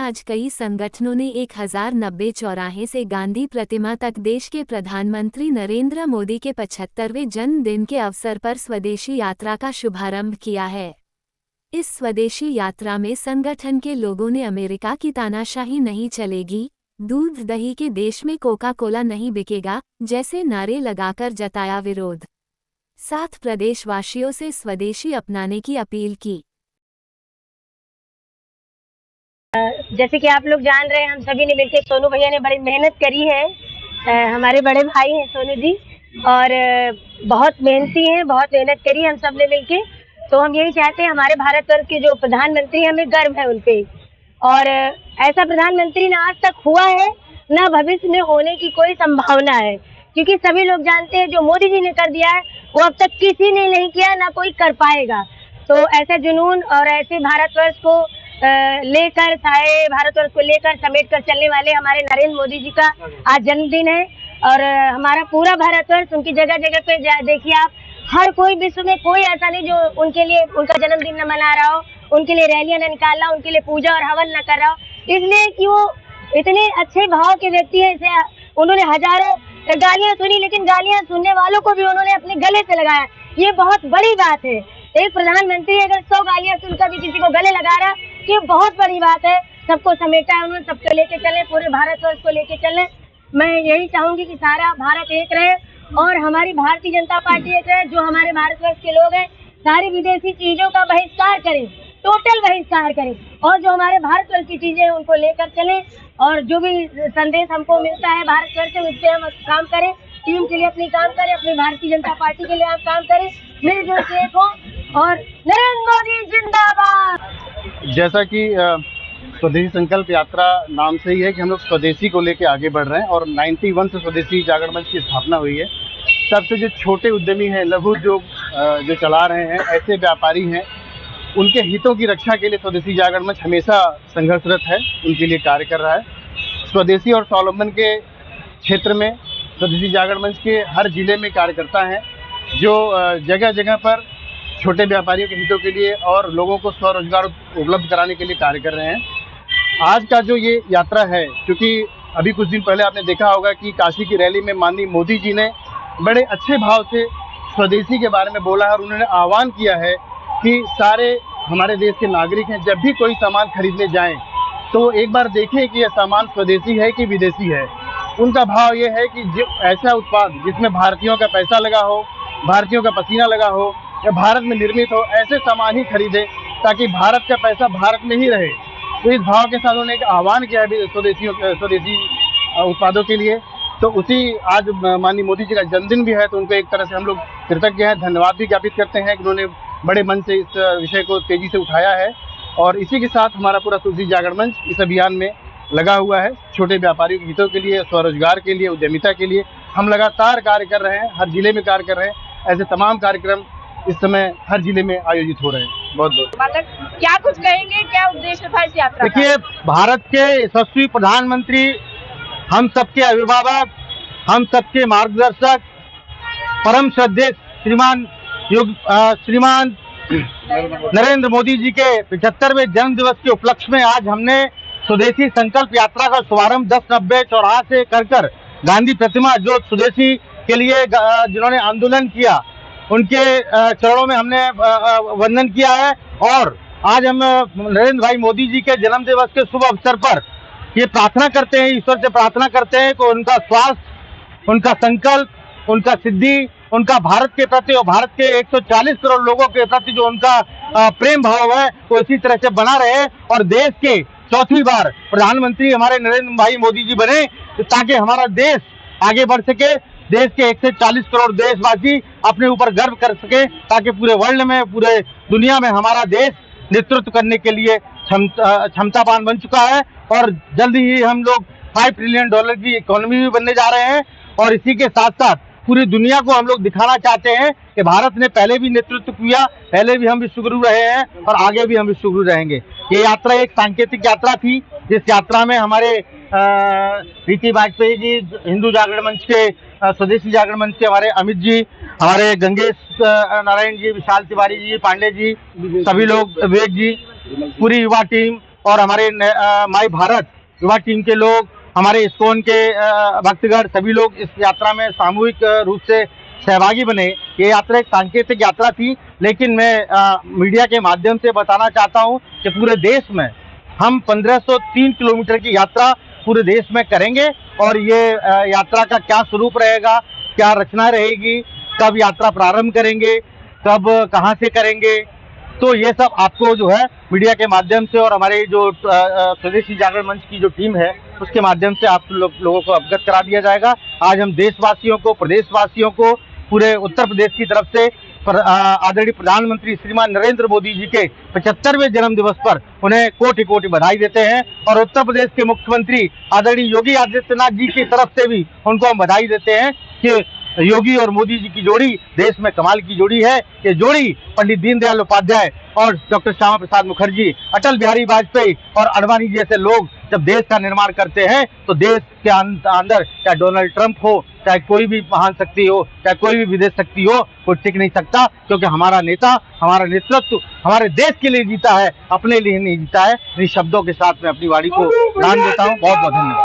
आज कई संगठनों ने 1090 चौराहे से गांधी प्रतिमा तक देश के प्रधानमंत्री नरेंद्र मोदी के 75वें जन्मदिन के अवसर पर स्वदेशी यात्रा का शुभारंभ किया है। इस स्वदेशी यात्रा में संगठन के लोगों ने अमेरिका की तानाशाही नहीं चलेगी, दूध दही के देश में कोका कोला नहीं बिकेगा जैसे नारे लगाकर जताया विरोध। साथ प्रदेशवासियों से स्वदेशी अपनाने की अपील की। जैसे कि आप लोग जान रहे हैं, हम सभी ने मिलकर सोनू भैया ने बड़ी मेहनत करी है। हमारे बड़े भाई हैं सोनू जी, और बहुत मेहनती हैं, बहुत मेहनत करी हम सब ने मिलके। तो हम यही चाहते हैं, हमारे भारतवर्ष के जो प्रधानमंत्री, हमें गर्व है उन पे। और ऐसा प्रधानमंत्री ना आज तक हुआ है, ना भविष्य में होने की कोई संभावना है, क्योंकि सभी लोग जानते हैं जो मोदी जी ने कर दिया है वो अब तक किसी ने नहीं किया, ना कोई कर पाएगा। तो ऐसा जुनून और ऐसे भारतवर्ष को लेकर, सारे भारतवर्ष को लेकर समेट कर चलने वाले हमारे नरेंद्र मोदी जी का आज जन्मदिन है। और हमारा पूरा भारतवर्ष, उनकी जगह जगह पे देखिए आप, हर कोई विश्व में कोई ऐसा नहीं जो उनके लिए उनका जन्मदिन न मना रहा हो, उनके लिए रैलियां न निकाल रहा हो, उनके लिए पूजा और हवन न कर रहा हो, इसलिए कि वो इतने अच्छे भाव के व्यक्ति है। इसे उन्होंने हजारों गालियां सुनी, लेकिन गालियां सुनने वालों को भी उन्होंने अपने गले से लगाया। ये बहुत बड़ी बात है। एक प्रधानमंत्री अगर 100 गालियां सुनकर भी किसी को गले लगा रहा, ये बहुत बड़ी बात है। सबको समेटा है उन्होंने, सबको लेके चले, पूरे भारतवर्ष को लेके चले। मैं यही चाहूंगी कि सारा भारत एक रहे और हमारी भारतीय जनता पार्टी एक रहे। जो हमारे भारतवर्ष के लोग हैं, सारी विदेशी चीजों का बहिष्कार करें, टोटल बहिष्कार करें, और जो हमारे भारतवर्ष की चीजें हैं उनको लेकर चलें। और जो भी संदेश हमको मिलता है भारतवर्ष से, उससे हम काम करें, टीम के लिए अपनी काम करें, अपनी भारतीय जनता पार्टी के लिए हम काम करें, मिलजुल के एक हो। और नरेंद्र मोदी जिंदाबाद। जैसा कि स्वदेशी संकल्प यात्रा नाम से ही है कि हम लोग स्वदेशी को लेके आगे बढ़ रहे हैं, और 91 से स्वदेशी जागरण मंच की स्थापना हुई है। तब से जो छोटे उद्यमी हैं, लघु उद्योग जो चला रहे हैं, ऐसे व्यापारी हैं, उनके हितों की रक्षा के लिए स्वदेशी जागरण मंच हमेशा संघर्षरत है, उनके लिए कार्य कर रहा है। स्वदेशी और स्वावलंबन के क्षेत्र में स्वदेशी जागरण मंच के हर जिले में कार्यकर्ता हैं, जो जगह जगह पर छोटे व्यापारियों के हितों के लिए और लोगों को स्वरोजगार उपलब्ध कराने के लिए कार्य कर रहे हैं। आज का जो ये यात्रा है, क्योंकि अभी कुछ दिन पहले आपने देखा होगा कि काशी की रैली में माननीय मोदी जी ने बड़े अच्छे भाव से स्वदेशी के बारे में बोला है, और उन्होंने आह्वान किया है कि सारे हमारे देश के नागरिक हैं, जब भी कोई सामान खरीदने जाएं तो एक बार देखें कि यह सामान स्वदेशी है कि विदेशी है। उनका भाव ये है कि जो ऐसा उत्पाद जिसमें भारतीयों का पैसा लगा हो, भारतीयों का पसीना लगा हो, या भारत में निर्मित हो, ऐसे सामान ही खरीदे, ताकि भारत का पैसा भारत में ही रहे। तो इस भाव के साथ उन्होंने एक आह्वान किया है स्वदेशी उत्पादों के लिए। तो उसी आज माननीय मोदी जी का जन्मदिन भी है, तो उनको एक तरह से हम लोग कृतज्ञ हैं, धन्यवाद भी ज्ञापित करते हैं कि उन्होंने बड़े मन से इस विषय को तेजी से उठाया है। और इसी के साथ हमारा पूरा स्वदेशी जागरण मंच इस अभियान में लगा हुआ है। छोटे व्यापारियों के हितों के लिए, स्वरोजगार के लिए, उद्यमिता के लिए हम लगातार कार्य कर रहे हैं, हर जिले में कार्य कर रहे हैं। ऐसे तमाम कार्यक्रम इस समय हर जिले में आयोजित हो रहे हैं। बहुत बहुत क्या कुछ कहेंगे, क्या उद्देश्य था इस यात्रा का? देखिए, भारत के यशस्वी प्रधानमंत्री, हम सबके अभिभावक, हम सबके मार्गदर्शक, परम श्रद्धेय श्रीमान नरेंद्र मोदी जी के 75वें जन्म दिवस के उपलक्ष्य में आज हमने स्वदेशी संकल्प यात्रा का शुभारंभ 1090 चौराहा से कर गांधी प्रतिमा, जो स्वदेशी के लिए जिन्होंने आंदोलन किया, उनके चरणों में हमने वंदन किया है। और आज हम नरेंद्र भाई मोदी जी के जन्म दिवस के शुभ अवसर पर ये प्रार्थना करते हैं, ईश्वर से प्रार्थना करते हैं कि उनका स्वास्थ्य, उनका संकल्प, उनका सिद्धि, उनका भारत के प्रति और भारत के 140 करोड़ लोगों के प्रति जो उनका प्रेम भाव है, वो इसी तरह से बना रहे, और देश के चौथी बार प्रधानमंत्री हमारे नरेंद्र भाई मोदी जी बने, ताकि हमारा देश आगे बढ़ सके, देश के 140 करोड़ देशवासी अपने ऊपर गर्व कर सके, ताकि पूरे वर्ल्ड में, पूरे दुनिया में हमारा देश नेतृत्व करने के लिए क्षमतावान बन चुका है। और जल्दी ही हम लोग $5 ट्रिलियन की इकोनॉमी भी बनने जा रहे हैं। और इसी के साथ साथ पूरी दुनिया को हम लोग दिखाना चाहते हैं कि भारत ने पहले भी नेतृत्व किया, पहले भी हम विश्वगुरु रहे हैं और आगे भी हम विश्वगुरु रहेंगे। ये यात्रा एक सांकेतिक यात्रा थी, जिस यात्रा में हमारे प्रीति वाजपेयी जी, हिंदू जागरण मंच के, स्वदेशी जागरण मंच के हमारे अमित जी, हमारे गंगेश नारायण जी, विशाल तिवारी जी, पांडे जी, सभी लोग, विवेक जी, पूरी युवा टीम, और हमारे माई भारत युवा टीम के लोग, हमारे इस्कॉन के भक्तगण सभी लोग इस यात्रा में सामूहिक रूप से सहभागी बने। ये यात्रा एक सांकेतिक यात्रा थी, लेकिन मैं मीडिया के माध्यम से बताना चाहता हूँ कि पूरे देश में हम 1503 किलोमीटर की यात्रा पूरे देश में करेंगे और ये यात्रा का क्या स्वरूप रहेगा, क्या रचना रहेगी, कब यात्रा प्रारंभ करेंगे, कब कहाँ से करेंगे, तो ये सब आपको जो है मीडिया के माध्यम से और हमारे जो स्वदेशी जागरण मंच की जो टीम है उसके माध्यम से आप लोगों को अवगत करा दिया जाएगा। आज हम देशवासियों को, प्रदेशवासियों को, पूरे उत्तर प्रदेश की तरफ से आदरणीय प्रधानमंत्री श्रीमान नरेंद्र मोदी जी के 75वें जन्म दिवस पर उन्हें कोटि कोटि बधाई देते हैं और उत्तर प्रदेश के मुख्यमंत्री आदरणीय योगी आदित्यनाथ जी की तरफ से भी उनको हम बधाई देते हैं कि योगी और मोदी जी की जोड़ी देश में कमाल की जोड़ी है। ये जोड़ी पंडित दीनदयाल उपाध्याय और डॉक्टर श्यामा प्रसाद मुखर्जी, अटल बिहारी वाजपेयी और अडवाणी जैसे लोग जब देश का निर्माण करते हैं तो देश के अंदर चाहे डोनाल्ड ट्रंप हो, चाहे कोई भी महान शक्ति हो, चाहे कोई भी विदेश शक्ति हो, कोई टिक नहीं सकता, क्योंकि हमारा नेता, हमारा नेतृत्व हमारे देश के लिए जीता है, अपने लिए नहीं जीता है। इन शब्दों के साथ मैं अपनी वाणी को दान देता हूँ। बहुत बहुत धन्यवाद।